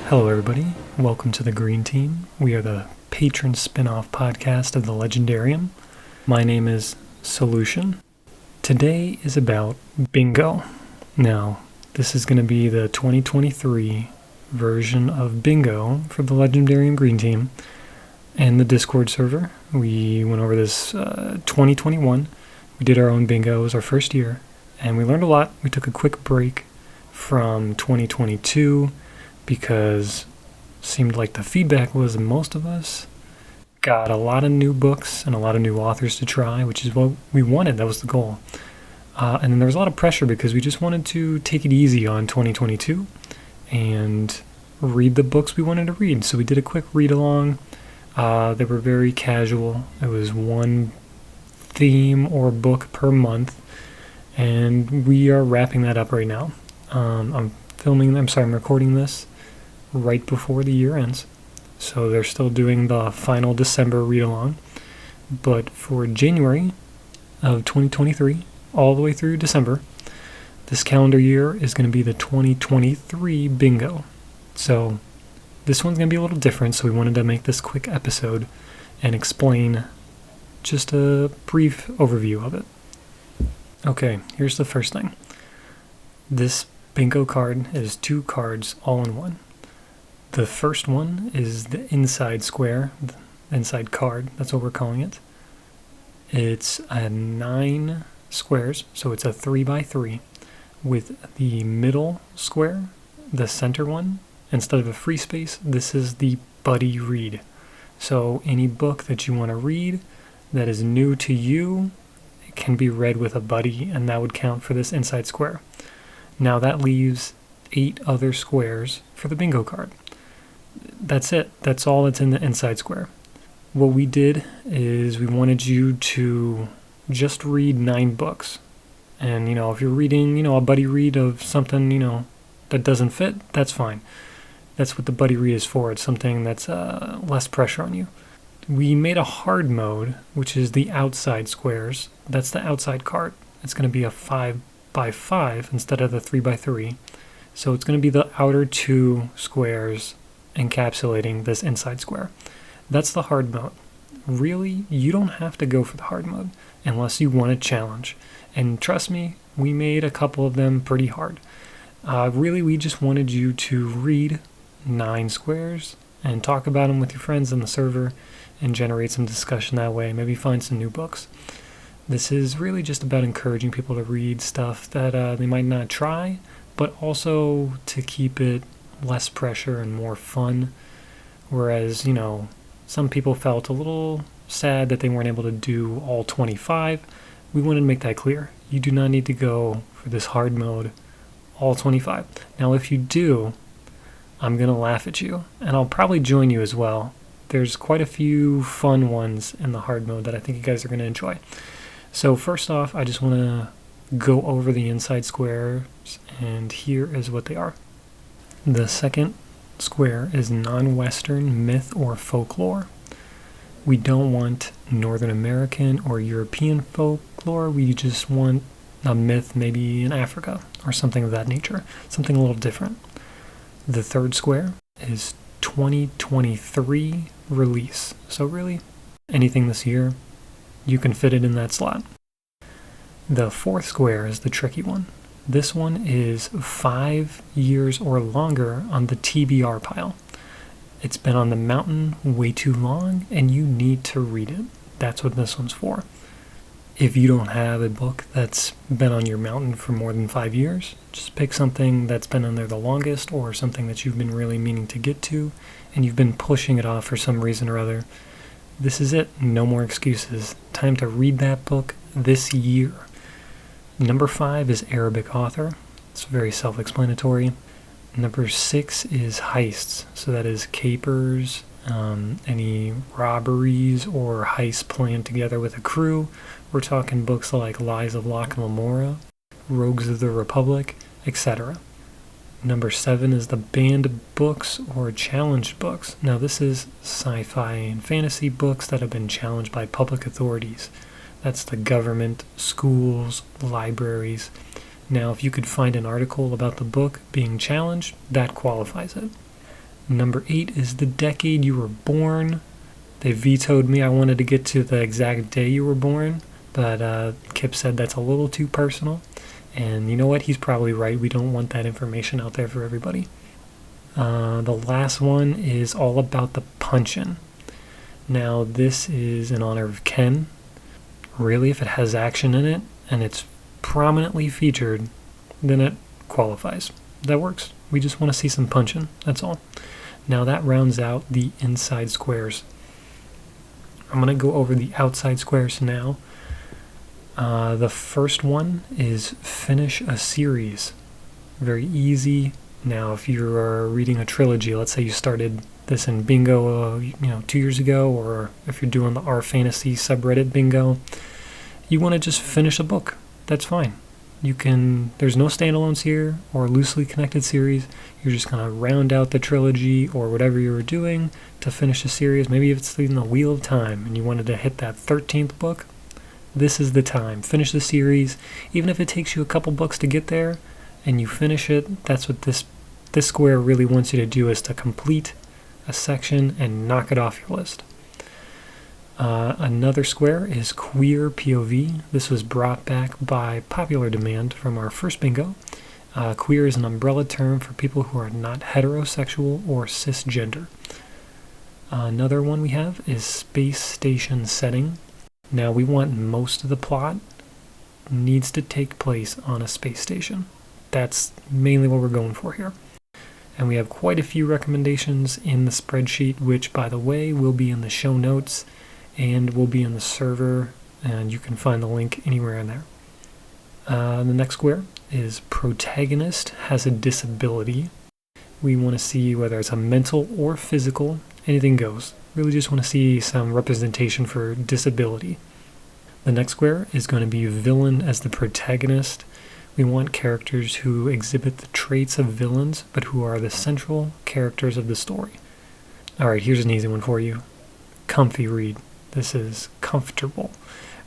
Hello, everybody. Welcome to the Green Team. We are the patron spin-off podcast of the Legendarium. My name is Solution. Today is about bingo. Now, this is going to be the 2023 version of bingo for the Legendarium Green Team and the Discord server. We went over this 2021. We did our own bingo. It was our first year, and we learned a lot. We took a quick break from 2022 because it seemed like the feedback was most of us got a lot of new books and a lot of new authors to try, which is what we wanted. That was the goal. And then there was a lot of pressure because we just wanted to take it easy on 2022 and read the books we wanted to read. So we did a quick read along. They were very casual. It was one theme or book per month, and we are wrapping that up right now. I'm recording this right before the year ends, so they're still doing the final December read-along. But for January of 2023, all the way through December, this calendar year is going to be the 2023 bingo. So this one's going to be a little different, so we wanted to make this quick episode and explain just a brief overview of it. Okay, here's the first thing. This bingo card is 2 cards all in one. The first one is the inside square, the inside card, that's what we're calling it. It's 9 squares, so it's a 3x3, with the middle square, the center one, instead of a free space, this is the buddy read. So any book that you want to read that is new to you, it can be read with a buddy, and that would count for this inside square. Now that leaves 8 other squares for the bingo card. That's it. That's all that's in the inside square. What we did is we wanted you to just read 9 books. And, if you're reading, a buddy read of something, that doesn't fit, that's fine. That's what the buddy read is for. It's something that's less pressure on you. We made a hard mode, which is the outside squares. That's the outside card. It's going to be a 5x5 instead of the 3x3. So it's going to be the outer 2 squares encapsulating this inside square. That's the hard mode. Really, you don't have to go for the hard mode unless you want a challenge. And trust me, we made a couple of them pretty hard. Really, we just wanted you to read 9 squares and talk about them with your friends on the server and generate some discussion that way. Maybe find some new books. This is really just about encouraging people to read stuff that they might not try, but also to keep it less pressure and more fun. Whereas, some people felt a little sad that they weren't able to do all 25. We wanted to make that clear. You do not need to go for this hard mode all 25. Now, if you do, I'm going to laugh at you, and I'll probably join you as well. There's quite a few fun ones in the hard mode that I think you guys are going to enjoy. So first off, I just want to go over the inside squares, and here is what they are. The second square is non-Western myth or folklore. We don't want Northern American or European folklore. We just want a myth maybe in Africa or something of that nature, something a little different. The third square is 2023 release. So really, anything this year, you can fit it in that slot. The fourth square is the tricky one. This one is 5 years or longer on the TBR pile. It's been on the mountain way too long, and you need to read it. That's what this one's for. If you don't have a book that's been on your mountain for more than 5 years, just pick something that's been on there the longest, or something that you've been really meaning to get to, and you've been pushing it off for some reason or other. This is it. No more excuses. Time to read that book this year. Number 5 is Arabic author. It's very self-explanatory. Number 6 is heists. So that is capers, any robberies or heists planned together with a crew. We're talking books like Lies of Locke and Lamora, Rogues of the Republic, etc. Number 7 is the banned books or challenged books. Now this is sci-fi and fantasy books that have been challenged by public authorities. That's the government, schools, libraries. Now, if you could find an article about the book being challenged, that qualifies it. Number 8 is the decade you were born. They vetoed me. I wanted to get to the exact day you were born, but Kip said that's a little too personal. And you know what? He's probably right. We don't want that information out there for everybody. The last one is all about the punch-in. Now, this is in honor of Ken. Really, if it has action in it and it's prominently featured, then it qualifies. That works. We just want to see some punch-in. That's all. Now, that rounds out the inside squares. I'm going to go over the outside squares now. The first one is finish a series. Very easy. Now, if you're reading a trilogy, let's say you started this in Bingo 2 years ago, or if you're doing the R Fantasy subreddit Bingo, you want to just finish a book. That's fine. There's no standalones here or loosely connected series. You're just going to round out the trilogy or whatever you were doing to finish a series. Maybe if it's in the Wheel of Time and you wanted to hit that 13th book, this is the time. Finish the series. Even if it takes you a couple books to get there and you finish it, that's what this square really wants you to do, is to complete a section and knock it off your list. Another square is queer POV. This was brought back by popular demand from our first bingo. Queer is an umbrella term for people who are not heterosexual or cisgender. Another one we have is space station setting. Now, we want most of the plot needs to take place on a space station. That's mainly what we're going for here. And we have quite a few recommendations in the spreadsheet, which, by the way, will be in the show notes and will be in the server, and you can find the link anywhere in there. The next square is protagonist has a disability. We want to see whether it's a mental or physical. Anything goes. Really just want to see some representation for disability. The next square is going to be villain as the protagonist. We want characters who exhibit the traits of villains, but who are the central characters of the story. Alright, here's an easy one for you. Comfy read. This is comfortable.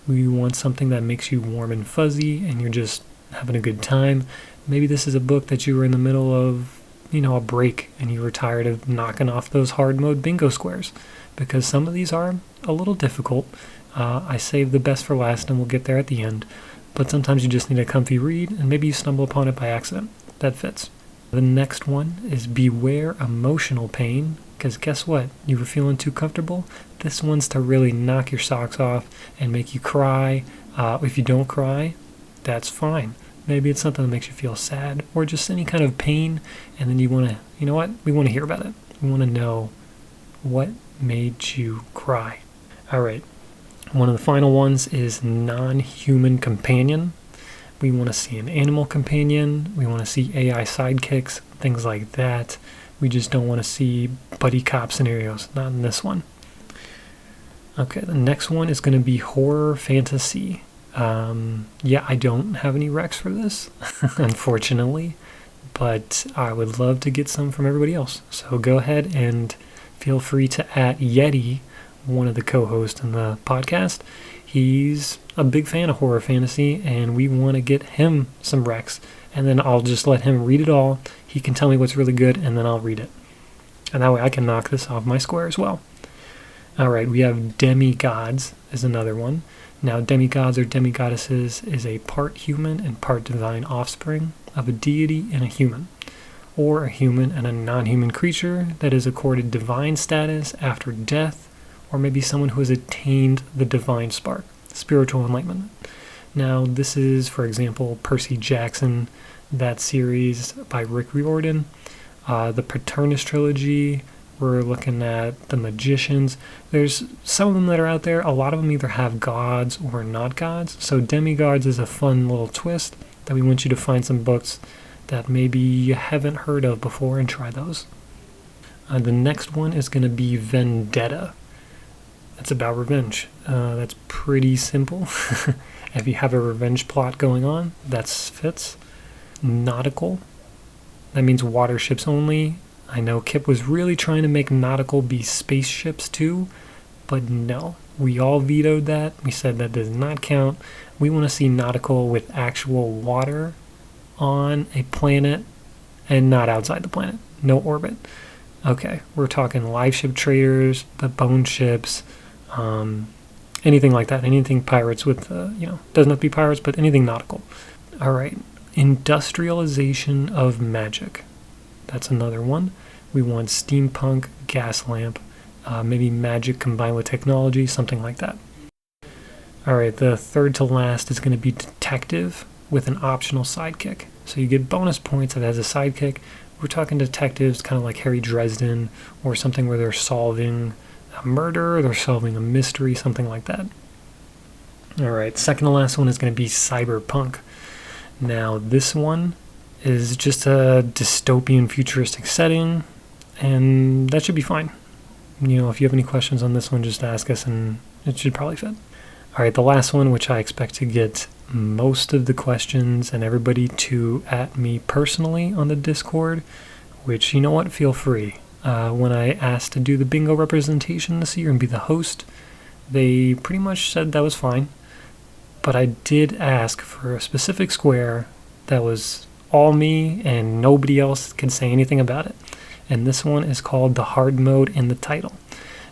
We want something that makes you warm and fuzzy and you're just having a good time. Maybe this is a book that you were in the middle of, a break, and you were tired of knocking off those hard mode bingo squares, because some of these are a little difficult. I saved the best for last and we'll get there at the end. But sometimes you just need a comfy read, and maybe you stumble upon it by accident. That fits. The next one is beware emotional pain, because guess what? You were feeling too comfortable? This one's to really knock your socks off and make you cry. If you don't cry, that's fine. Maybe it's something that makes you feel sad or just any kind of pain, and then you want to, we want to hear about it. We want to know what made you cry. All right. One of the final ones is non-human companion. We want to see an animal companion. We want to see AI sidekicks, things like that. We just don't want to see buddy cop scenarios. Not in this one. Okay, the next one is going to be horror fantasy. I don't have any recs for this, unfortunately, but I would love to get some from everybody else. So go ahead and feel free to @Yeti, one of the co-hosts in the podcast. He's a big fan of horror fantasy, and we want to get him some recs, and then I'll just let him read it all. He can tell me what's really good, and then I'll read it. And that way I can knock this off my square as well. All right, we have demigods is another one. Now, demigods or demigoddesses is a part human and part divine offspring of a deity and a human, or a human and a non-human creature that is accorded divine status after death, or maybe someone who has attained the divine spark, spiritual enlightenment. Now, this is, for example, Percy Jackson, that series by Rick Riordan, the Paternus trilogy. We're looking at the magicians. There's some of them that are out there. A lot of them either have gods or not gods. So demigods is a fun little twist that we want you to find some books that maybe you haven't heard of before and try those. The next one is going to be Vendetta. It's about revenge. That's pretty simple. If you have a revenge plot going on, that fits. Nautical. That means water ships only. I know Kip was really trying to make nautical be spaceships too, but no. We all vetoed that. We said that does not count. We want to see nautical with actual water on a planet and not outside the planet. No orbit. Okay, we're talking live ship traders, the bone ships, anything like that. Anything pirates with, doesn't have to be pirates, but anything nautical. All right, industrialization of magic. That's another one. We want steampunk, gas lamp, maybe magic combined with technology, something like that. All right, the third to last is going to be detective with an optional sidekick. So you get bonus points if it has a sidekick. We're talking detectives kind of like Harry Dresden or something where they're solving a murder, they're solving a mystery, something like that. All right, second to last one is going to be cyberpunk. Now, this one is just a dystopian futuristic setting, and that should be fine. If you have any questions on this one, just ask us, and it should probably fit. All right, the last one, which I expect to get most of the questions and everybody to at me personally on the Discord, which, you know what, feel free. When I asked to do the bingo representation this year and be the host, they pretty much said that was fine. But I did ask for a specific square that was all me and nobody else can say anything about it. And this one is called the hard mode in the title.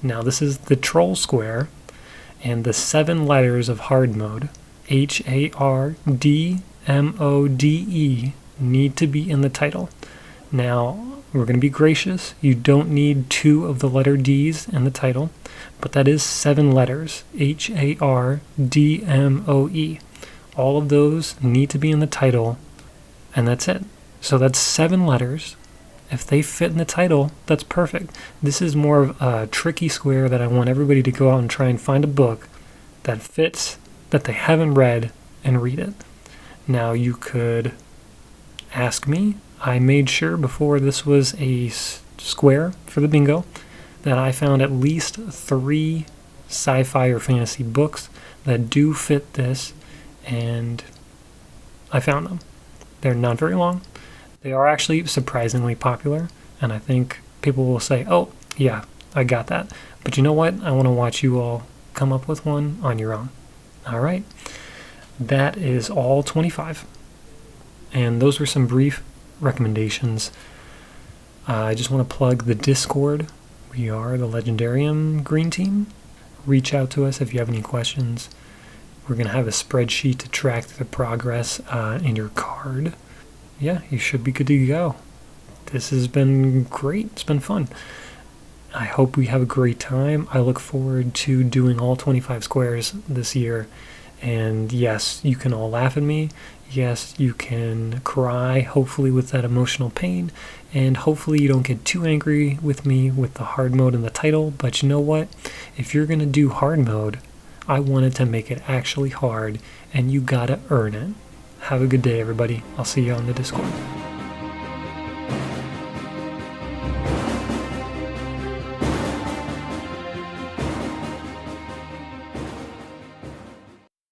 Now, this is the troll square, and the 7 letters of hard mode, HARDMODE, need to be in the title. Now, we're going to be gracious. You don't need 2 of the letter D's in the title, but that is 7 letters, HARDMOE. All of those need to be in the title, and that's it. So that's 7 letters. If they fit in the title, that's perfect. This is more of a tricky square that I want everybody to go out and try and find a book that fits, that they haven't read, and read it. Now, you could ask me. I made sure before this was a square for the bingo that I found at least 3 sci-fi or fantasy books that do fit this, and I found them. They're not very long. They are actually surprisingly popular, and I think people will say, oh, yeah, I got that. But you know what? I want to watch you all come up with one on your own. All right. That is all 25. And those were some brief recommendations. I just want to plug the Discord. We are the Legendarium Green Team. Reach out to us if you have any questions. We're going to have a spreadsheet to track the progress in your card. Yeah, you should be good to go. This has been great. It's been fun. I hope we have a great time. I look forward to doing all 25 squares this year. And yes, you can all laugh at me. Yes, you can cry, hopefully with that emotional pain. And hopefully you don't get too angry with me with the hard mode in the title. But you know what? If you're going to do hard mode, I wanted to make it actually hard, and you gotta earn it. Have a good day, everybody. I'll see you on the Discord.